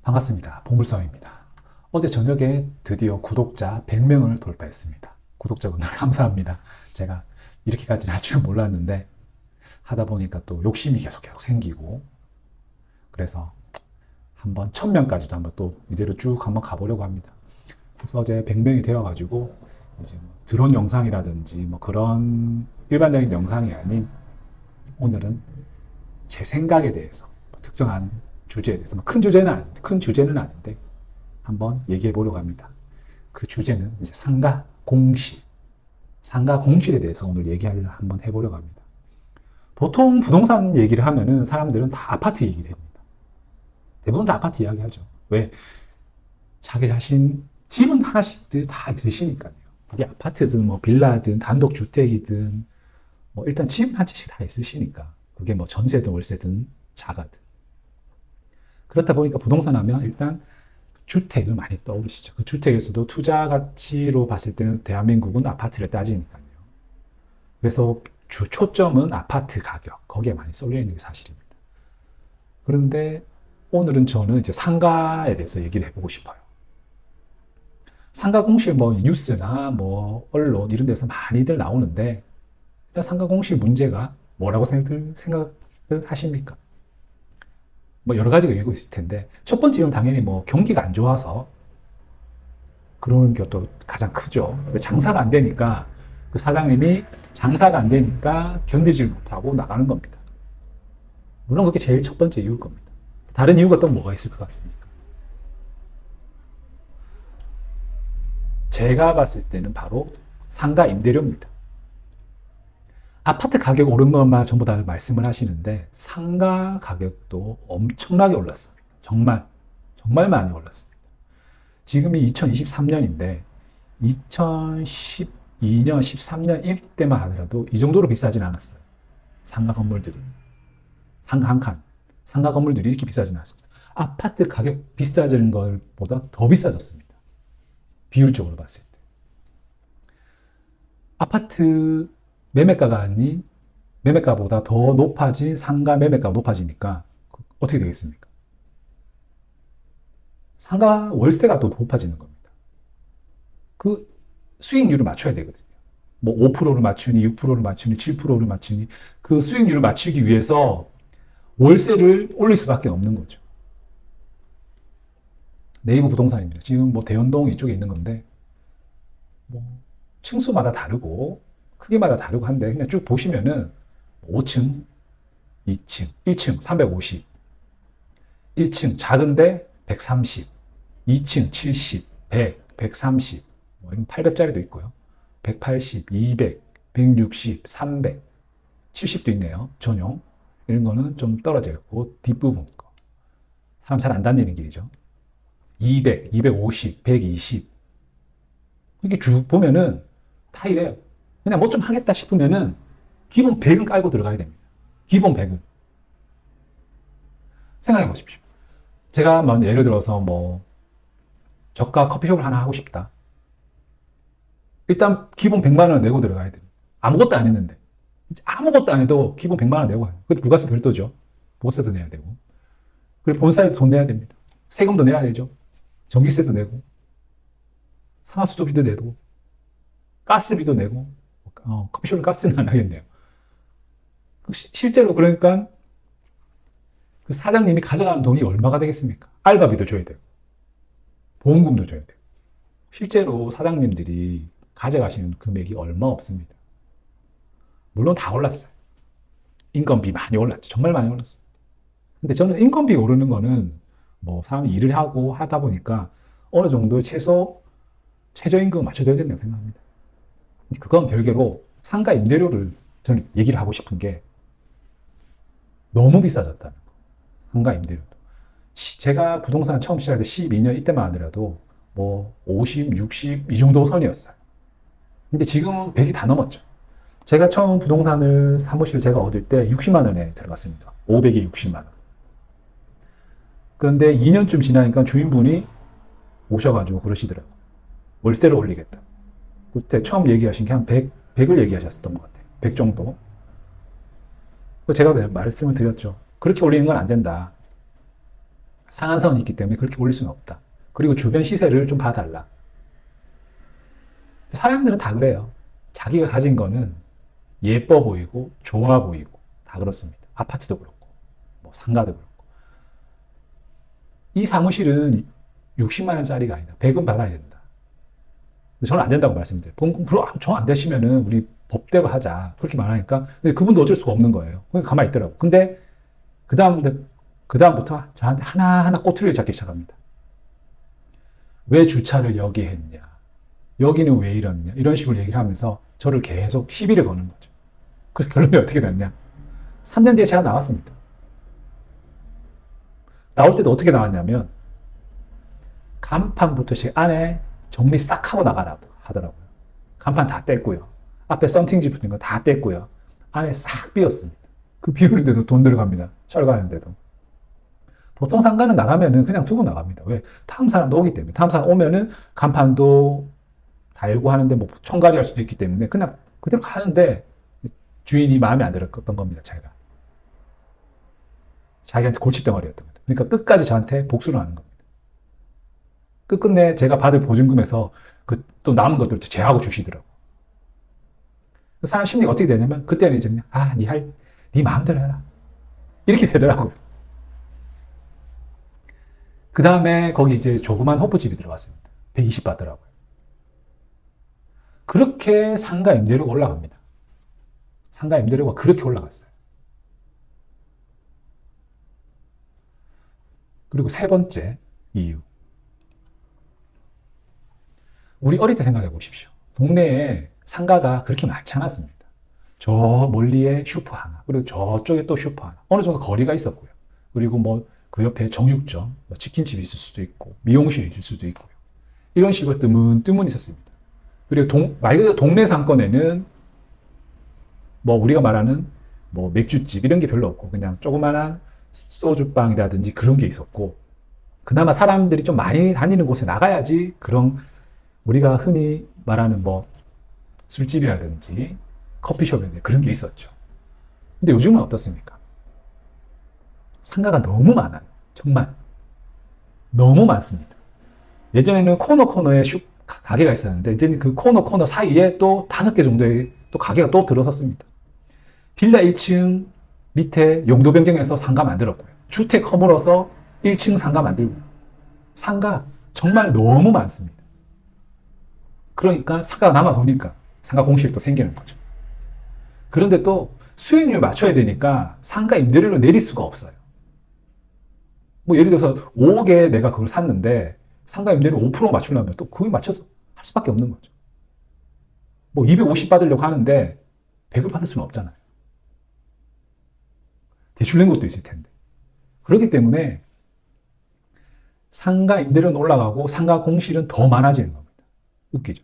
반갑습니다. 보물섬입니다. 어제 저녁에 드디어 구독자 100명을 돌파했습니다. 구독자분들 감사합니다. 제가 이렇게까지는 할 줄 몰랐는데 하다 보니까 또 욕심이 계속 생기고, 그래서 한번 1000명까지도 한번 또 이대로 쭉 한번 가보려고 합니다. 그래서 어제 100명이 되어가지고 이제 드론 영상이라든지 뭐 그런 일반적인 영상이 아닌, 오늘은 제 생각에 대해서 특정한 주제에 대해서 큰 주제는 아닌데 한번 얘기해 보려고 합니다. 그 주제는 이제 상가 공실에 대해서 오늘 얘기를 한번 해보려고 합니다. 보통 부동산 얘기를 하면은 사람들은 다 아파트 얘기를 합니다. 대부분 다 아파트 이야기 하죠. 왜? 자기 자신 집은 하나씩 다 있으시니까요. 이게 아파트든 뭐 빌라든 단독주택이든 뭐 일단 집 한 채씩 다 있으시니까, 그게 뭐 전세든 월세든 자가든. 그렇다 보니까 부동산 하면 일단 주택을 많이 떠오르시죠. 그 주택에서도 투자 가치로 봤을 때는 대한민국은 아파트를 따지니까요. 그래서 주 초점은 아파트 가격, 거기에 많이 쏠려 있는 게 사실입니다. 그런데 오늘은 저는 이제 상가에 대해서 얘기를 해보고 싶어요. 상가 공실 뭐 뉴스나 뭐 언론 이런 데서 많이들 나오는데, 일단 상가 공실 문제가 뭐라고 생각을 하십니까? 뭐 여러 가지가 이유가 있을 텐데, 첫 번째는 당연히 뭐 경기가 안 좋아서 그런 것도 가장 크죠. 장사가 안 되니까, 그 사장님이 장사가 안 되니까 견디질 못하고 나가는 겁니다. 물론 그게 제일 첫 번째 이유일 겁니다. 다른 이유가 또 뭐가 있을 것 같습니까? 제가 봤을 때는 바로 상가 임대료입니다. 아파트 가격 오른 것만 전부 다 말씀을 하시는데, 상가 가격도 엄청나게 올랐습니다. 정말 많이 올랐습니다. 지금이 2023년인데 2012년, 13년 이때만 하더라도 이 정도로 비싸진 않았어요. 상가 건물들이. 상가 건물들이 이렇게 비싸진 않았습니다. 아파트 가격 비싸지는 것보다 더 비싸졌습니다. 비율적으로 봤을 때. 아파트 매매가가 아닌 매매가보다 더 높아진 상가 매매가가 높아지니까 어떻게 되겠습니까? 상가 월세가 또 높아지는 겁니다. 그 수익률을 맞춰야 되거든요. 뭐 5%를 맞추니 6%를 맞추니 7%를 맞추니 그 수익률을 맞추기 위해서 월세를 올릴 수밖에 없는 거죠. 네이버 부동산입니다. 지금 뭐 대연동 이쪽에 있는 건데, 뭐 층수마다 다르고 크기마다 다르고 한데, 그냥 쭉 보시면은 5층, 2층, 1층 350, 1층 작은데 130, 2층 70, 100, 130, 뭐 이런 800짜리도 있고요. 180, 200, 160, 300, 70도 있네요. 전용. 이런 거는 좀 떨어져 있고, 뒷부분 거. 사람 잘 안 다니는 길이죠. 200, 250, 120. 이렇게 쭉 보면은 다 이래요. 그냥 뭐 좀 하겠다 싶으면은 기본 100은 깔고 들어가야 됩니다. 기본 100은. 생각해 보십시오. 제가 뭐 예를 들어서 뭐 저가 커피숍을 하나 하고 싶다. 일단 기본 100만 원을 내고 들어가야 됩니다. 아무것도 안 했는데. 아무것도 안 해도 기본 100만 원 내고 가요. 그것도 부가세 별도죠. 부가세도 내야 되고. 그리고 본사에도 돈 내야 됩니다. 세금도 내야 되죠. 전기세도 내고, 상하수도비도 내고, 가스비도 내고, 커피숍은 가스는 안 하겠네요. 실제로 그러니까 그 사장님이 가져가는 돈이 얼마가 되겠습니까? 알바비도 줘야 돼요. 보험금도 줘야 돼요. 실제로 사장님들이 가져가시는 금액이 얼마 없습니다. 물론 다 올랐어요. 인건비 많이 올랐죠. 정말 많이 올랐습니다. 근데 저는 인건비 오르는 거는 뭐 사람이 일을 하고 하다 보니까 어느 정도의 최저임금을 맞춰줘야 된다고 생각합니다. 그건 별개로 상가 임대료를 저는 얘기를 하고 싶은 게, 너무 비싸졌다는 거. 상가 임대료도. 제가 부동산 처음 시작할 때 12년 이때만 하더라도 뭐 50, 60 이 정도 선이었어요. 근데 지금은 100이 다 넘었죠. 제가 처음 부동산을 사무실을 제가 얻을 때 60만 원에 들어갔습니다. 500에 60만 원. 그런데 2년쯤 지나니까 주인분이 오셔가지고 그러시더라고요. 월세를 올리겠다. 그때 처음 얘기하신 게 한 100을 얘기하셨던 것 같아요. 100 정도. 제가 말씀을 드렸죠. 그렇게 올리는 건 안 된다. 상한선이 있기 때문에 그렇게 올릴 수는 없다. 그리고 주변 시세를 좀 봐달라. 사람들은 다 그래요. 자기가 가진 거는 예뻐 보이고 좋아 보이고 다 그렇습니다. 아파트도 그렇고 뭐 상가도 그렇고. 이 사무실은 60만 원짜리가 아니다. 100은 받아야 된다. 저는 안 된다고 말씀드려요. 정 안 되시면은 우리 법대로 하자. 그렇게 말하니까 근데 그분도 어쩔 수가 없는 거예요. 그냥 가만히 있더라고. 근데 그다음부터 저한테 하나하나 꼬투리를 잡기 시작합니다. 왜 주차를 여기 했냐? 여기는 왜 이러냐? 이런 식으로 얘기를 하면서 저를 계속 시비를 거는 거죠. 그래서 결론이 어떻게 됐냐? 3년 뒤에 제가 나왔습니다. 나올 때도 어떻게 나왔냐면 간판부터 안에 정리 싹 하고 나가라고 하더라고요. 간판 다 뗐고요. 앞에 썬팅지 붙은 거 다 뗐고요. 안에 싹 비었습니다. 그 비우는데도 돈 들어갑니다. 철거하는데도. 보통 상가는 나가면은 그냥 두고 나갑니다. 왜? 다음 사람도 오기 때문에. 다음 사람 오면은 간판도 달고 하는데 뭐 총괄이 할 수도 있기 때문에 그냥 그대로 가는데 주인이 마음에 안 들었던 겁니다. 제가. 자기한테 골칫덩어리였던 거죠. 그러니까 끝까지 저한테 복수를 하는 겁니다. 끝끝내 제가 받을 보증금에서 그 또 남은 것들도 제하고 주시더라고. 그 사람 심리가 어떻게 되냐면 그때는 이제 그냥 네 마음대로 해라. 이렇게 되더라고요. 그 다음에 거기 이제 조그만 호프집이 들어갔습니다. 120 받더라고요. 그렇게 상가 임대료가 올라갑니다. 상가 임대료가 그렇게 올라갔어요. 그리고 세 번째 이유. 우리 어릴 때 생각해 보십시오. 동네에 상가가 그렇게 많지 않았습니다. 저 멀리에 슈퍼 하나, 그리고 저쪽에 또 슈퍼 하나. 어느 정도 거리가 있었고요. 그리고 뭐 그 옆에 정육점, 치킨집이 있을 수도 있고, 미용실이 있을 수도 있고요. 이런 식으로 뜨문뜨문 있었습니다. 그리고 말 그대로 동네 상권에는 뭐 우리가 말하는 뭐 맥주집 이런 게 별로 없고, 그냥 조그만한 소주빵이라든지 그런 게 있었고, 그나마 사람들이 좀 많이 다니는 곳에 나가야지 그런 우리가 흔히 말하는 뭐 술집이라든지 커피숍이라든지 그런 게 있었죠. 근데 요즘은 어떻습니까? 상가가 너무 많아요. 정말. 너무 많습니다. 예전에는 코너에 가게가 있었는데 이제는 그 코너 사이에 또 5개 정도의 또 가게가 또 들어섰습니다. 빌라 1층 밑에 용도 변경해서 상가 만들었고요. 주택 허물어서 1층 상가 만들고요. 상가 정말 너무 많습니다. 그러니까 상가가 남아도니까 상가 공실이 또 생기는 거죠. 그런데 또 수익률 맞춰야 되니까 상가 임대료를 내릴 수가 없어요. 뭐 예를 들어서 5억에 내가 그걸 샀는데 상가 임대료 5% 맞추려면 또 그거에 맞춰서 할 수밖에 없는 거죠. 뭐 250 받으려고 하는데 100을 받을 수는 없잖아요. 대출 낸 것도 있을 텐데. 그렇기 때문에 상가 임대료는 올라가고 상가 공실은 더 많아지는 겁니다. 웃기죠.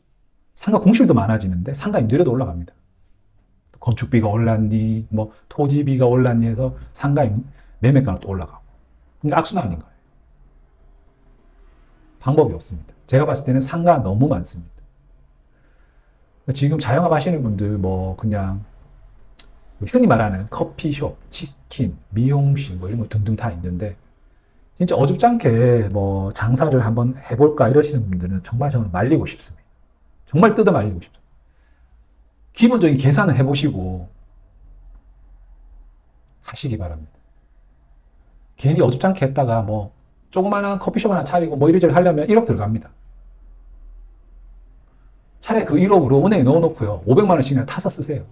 상가 공실도 많아지는데 상가 임대료도 올라갑니다. 건축비가 올랐니, 뭐 토지비가 올랐니 해서 상가 매매가는 또 올라가고. 그러니까 악순환인 거예요. 방법이 없습니다. 제가 봤을 때는 상가 너무 많습니다. 지금 자영업 하시는 분들 뭐 그냥 흔히 말하는 커피숍, 치킨, 미용실 뭐 이런 거 등등 다 있는데 진짜 어줍잖게 뭐 장사를 한번 해볼까 이러시는 분들은 정말 저는 말리고 싶습니다. 정말 뜯어 말리고 싶습니다. 기본적인 계산을 해보시고 하시기 바랍니다. 괜히 어줍잖게 했다가 뭐 조그마한 커피숍 하나 차리고 뭐 이리저리 하려면 1억 들어갑니다. 차라리 그 1억으로 은행에 넣어놓고요. 500만 원씩이나 타서 쓰세요.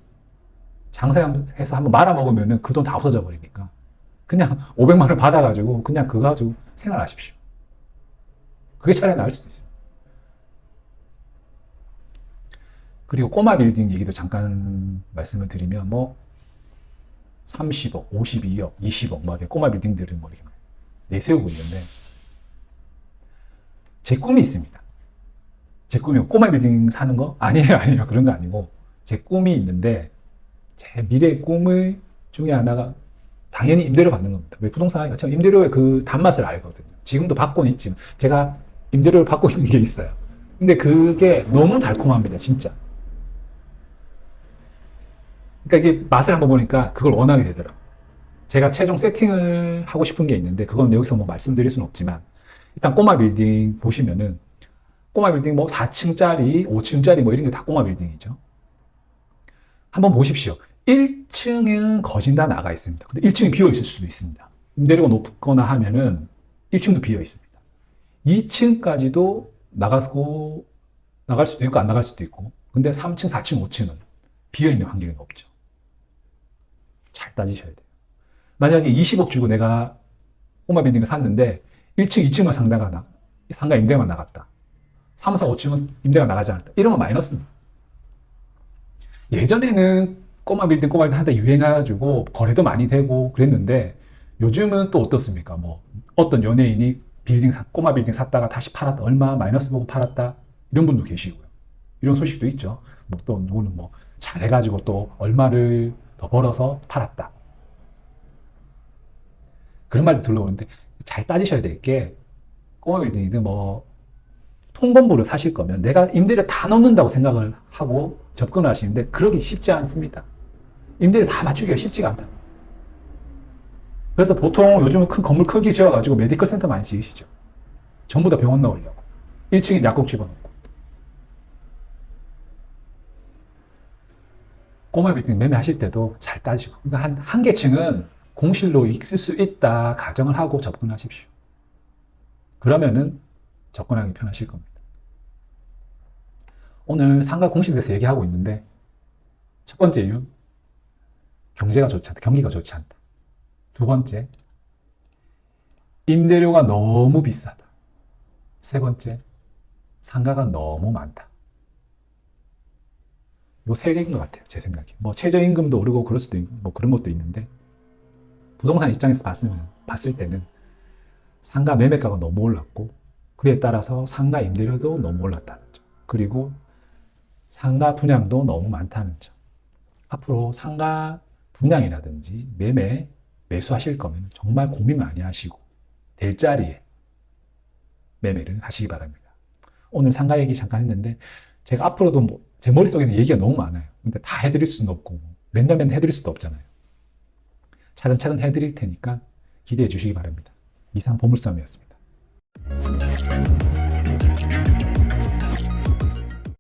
장사해서 한번 말아먹으면 그 돈 다 없어져 버리니까. 그냥 500만 원 받아가지고 그냥 그거 가지고 생활하십시오. 그게 차라리 나을 수도 있어요. 그리고 꼬마 빌딩 얘기도 잠깐 말씀을 드리면 뭐 30억, 52억, 20억 뭐 꼬마 빌딩들은 뭐 이렇게 내세우고 있는데 제 꿈이 있습니다. 제 꿈이 꼬마 빌딩 사는 거? 아니에요. 그런 거 아니고 제 꿈이 있는데 제 미래의 꿈의 중에 하나가 당연히 임대료 받는 겁니다. 왜 부동산 하니까 제가 임대료의 그 단맛을 알거든요. 지금도 받고는 있지만 제가 임대료를 받고 있는 게 있어요. 근데 그게 너무 달콤합니다. 진짜. 그러니까 이게 맛을 한번 보니까 그걸 원하게 되더라고요. 제가 최종 세팅을 하고 싶은 게 있는데 그건 여기서 뭐 말씀드릴 수는 없지만 일단 꼬마 빌딩 보시면은 꼬마 빌딩 뭐 4층짜리, 5층짜리 뭐 이런 게 다 꼬마 빌딩이죠. 한번 보십시오. 1층은 거진 다 나가 있습니다. 근데 1층이 비어 있을 수도 있습니다. 임대료가 높거나 하면은 1층도 비어 있습니다. 2층까지도 나가고 나갈 수도 있고 안 나갈 수도 있고. 근데 3층, 4층, 5층은 비어 있는 환경이 없죠. 잘 따지셔야 돼요. 만약에 20억 주고 내가 꼬마 빌딩을 샀는데 1층, 2층만 상가 임대만 나갔다. 3, 4, 5층은 임대가 나가지 않았다. 이러면 마이너스입니다. 예전에는 꼬마 빌딩 한때 유행해가지고 거래도 많이 되고 그랬는데 요즘은 또 어떻습니까? 뭐 어떤 연예인이 꼬마 빌딩 샀다가 다시 팔았다. 얼마 마이너스 보고 팔았다. 이런 분도 계시고요. 이런 소식도 있죠. 뭐 또 누구는 뭐 잘해가지고 또 얼마를 더 벌어서 팔았다. 그런 말도 들려오는데 잘 따지셔야 될 게 꼬마 빌딩이든 뭐 통건물을 사실 거면 내가 임대료 다 넣는다고 생각을 하고 접근을 하시는데 그러기 쉽지 않습니다. 임대료 다 맞추기가 쉽지가 않다. 그래서 보통 요즘은 큰 건물 크게 지어가지고 메디컬 센터 많이 지으시죠. 전부 다 병원 넣으려고. 1층에 약국 집어넣고. 꼬마 빌딩 매매하실 때도 잘 따지고. 그러니까 한 개층은 공실로 있을 수 있다 가정을 하고 접근하십시오. 그러면은 접근하기 편하실 겁니다. 오늘 상가 공실에 대해서 얘기하고 있는데 첫 번째 이유, 경제가 좋지 않다. 경기가 좋지 않다. 두 번째, 임대료가 너무 비싸다. 세 번째, 상가가 너무 많다. 요 세 개인 것 같아요. 제 생각에. 뭐 최저임금도 오르고 그럴 수도 있고 뭐 그런 것도 있는데 부동산 입장에서 봤을 때는 상가 매매가가 너무 올랐고 그에 따라서 상가 임대료도 너무 올랐다는 점. 그리고 상가 분양도 너무 많다는 점. 앞으로 상가 분양이라든지 매수하실 거면 정말 고민 많이 하시고 될 자리에 매매를 하시기 바랍니다. 오늘 상가 얘기 잠깐 했는데 제가 앞으로도 제 머릿속에는 얘기가 너무 많아요. 근데 다 해드릴 수는 없고 맨날 해드릴 수도 없잖아요. 차근차근 해드릴 테니까 기대해 주시기 바랍니다. 이상 보물섬이었습니다.